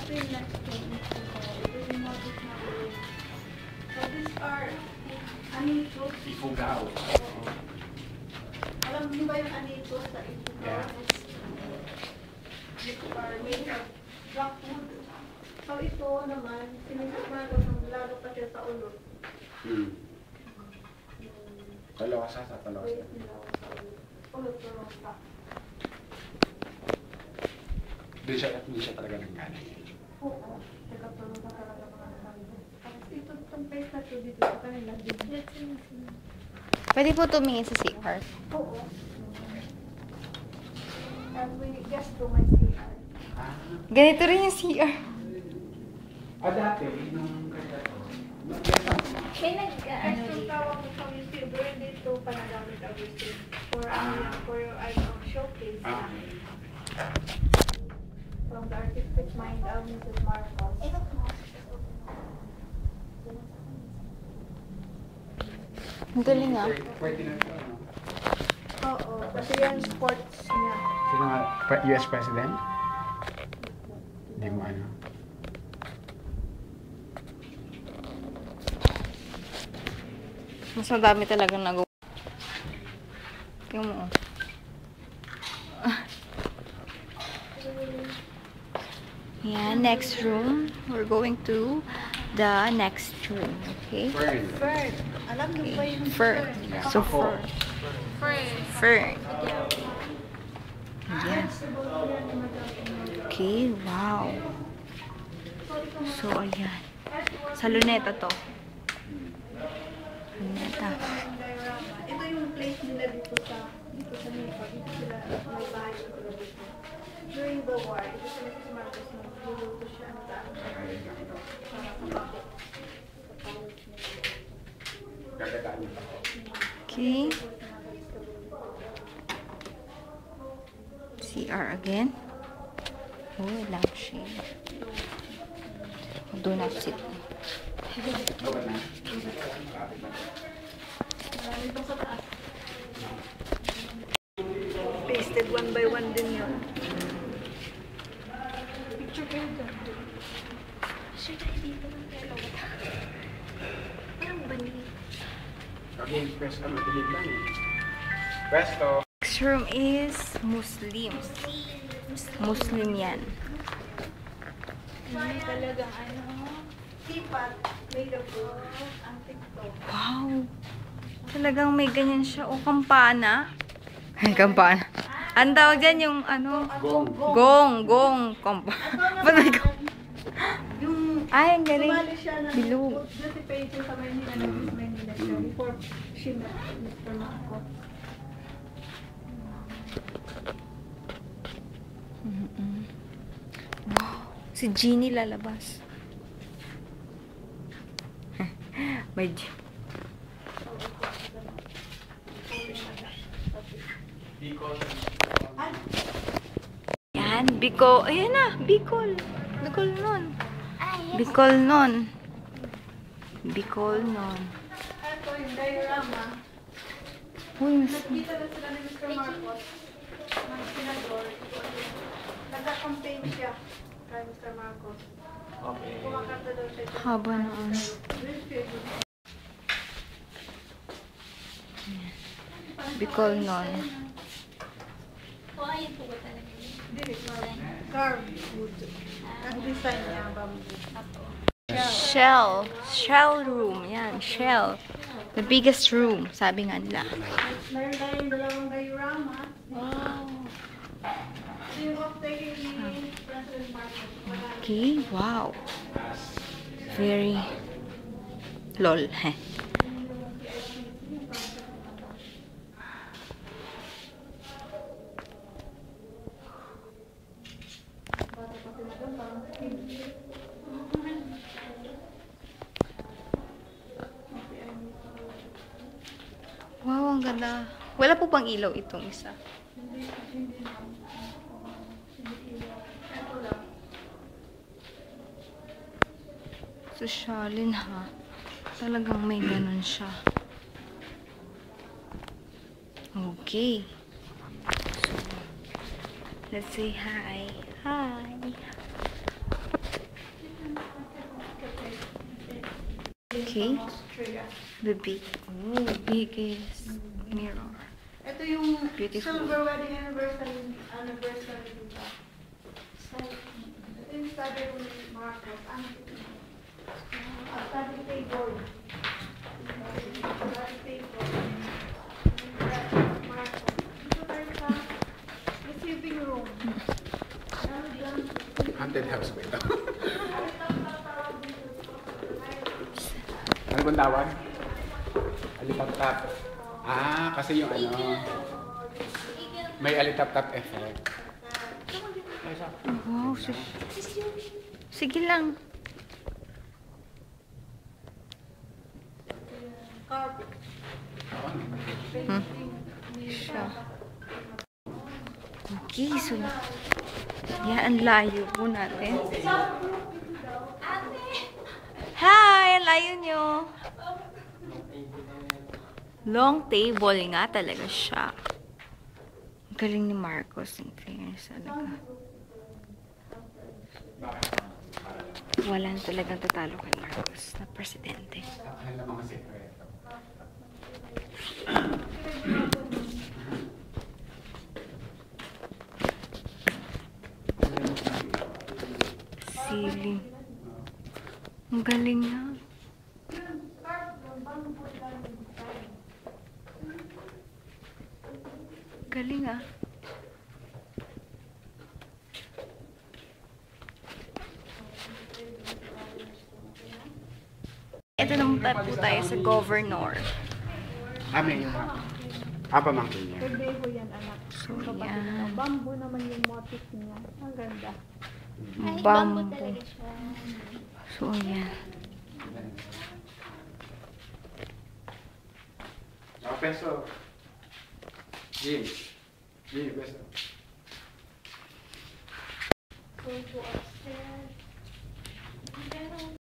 Ito yung next thing. Ito yung models na ulit. So these are anitos. Ifugao. Alam niyo ba yung anitos sa Ifugao? Yeah. These are made of rockwood. So ito naman, sinisipman ko ng lalo pa siya sa ulo. Talawa sa talawa sa. Ulo to rosa. Hindi siya talaga nanggaling. Oo. Nagkatulong na talaga mga nakalito. Tapos ito, itong place na ito dito sa kanila din. Pwede po tumingin sa CR. Oo. And we guess to my CR. Ganito rin yung CR. Dati, nung kaya to. May nag-ano tawag ko sa receiver dito panagamit ang receiver. For showcase lang. From the artistic mind of Mrs. Marcos. Ang galing ah. Pwede na ito, ano? Oo, kasi yan sports niya. Sino nga? US President? Hindi mo ano. Mas madami talagang nagawa. Tingnan mo. Yeah, next room. We're going to the next room. Okay? Fern. Alam niyo ba yung Fern. So fern. Fern. Ayan. Okay, wow. So, ayan. Sa luneta to. Luneta. Ito yung place nila dito sa Nipa. Dito sila may bahay sila dito. During the war, ito sila si Marcos nagluluto siya ng daan. Para sa bakit. Gagataan niyo pa. Okay. CR again. Oh, lampshade. Do not sit. Marami pa sa taas. Pasted one by one din yun. Picture kayo dyan. Sure tayo dito ng dalawa. Parang bani. Again, pwesto na dilig lang eh. Pwesto. Next room is Muslims. Muslim yan. May talagang sipat, made of wood, antique to. Wow. Talagang may ganyan siya. O, kampana. Ay, kampana. Ang tawag dyan yung ano? Gong. Kampana. Ba't may gong? Ay, ang galing. Sumali siya na Bilog. beauty pageant sa Maynila na Miss Maynila siya before she met Mr. Marcos. Wow. Si Jeannie lalabas. May Yan, Bicol. Ayan na, Bicol. Bicol nun. Bicol nun. Bicol nun. Ito yung diorama. Uy, mas... Nagkita na sila ni Mr. Marcos ng senador. Nagka-campaign siya kay Mr. Marcos. Okay. Kumakanta daw siya. Haba na ano. Bicol nun. Carved wood. Ang design niya, bamboo. Shell room. Yan, shell. The biggest room, sabi nga nila. Meron tayong dalawang diorama. Wow. Ito yung off-taking ni President Marcos. Okay, wow. Very lol. Wow, ang ganda. Wala po bang ilaw itong isa? Sosyalin ha. Talagang may ganun siya. Okay. So, let's say hi. Hi. Okay. from Austria. The big, biggest mirror. Ito yung Beautiful. silver wedding anniversary dito. So, ito yung study room ni Marcos. Ano ito? Study table. Study table. Marcos. Dito tayo sa receiving room. Ano dyan? Haunted house ba ito? Ano bang tawag? Alitap-tap. Ah, kasi yung ano, may alitap-tap effect. Wow, sige lang. Carpet. Siya. Okay, so yan, ang layo po natin. Hi! Ang layo nyo. Long table nga talaga siya. Ang galing ni Marcos. In fairness, talaga. Wala na talagang tatalo kay Marcos na presidente. Alam mga sekreto. Ceiling. Ang galing na. Galing ah. Ito naman po tayo sa governor. May yung pamangkin niya. Pwede ko yan, anak. So, Kapatid yan. mo. Bamboo naman yung motif niya. Ang ganda. Bamboo. So, yan. Peso. Jim. Peso. Go to upstairs. Pero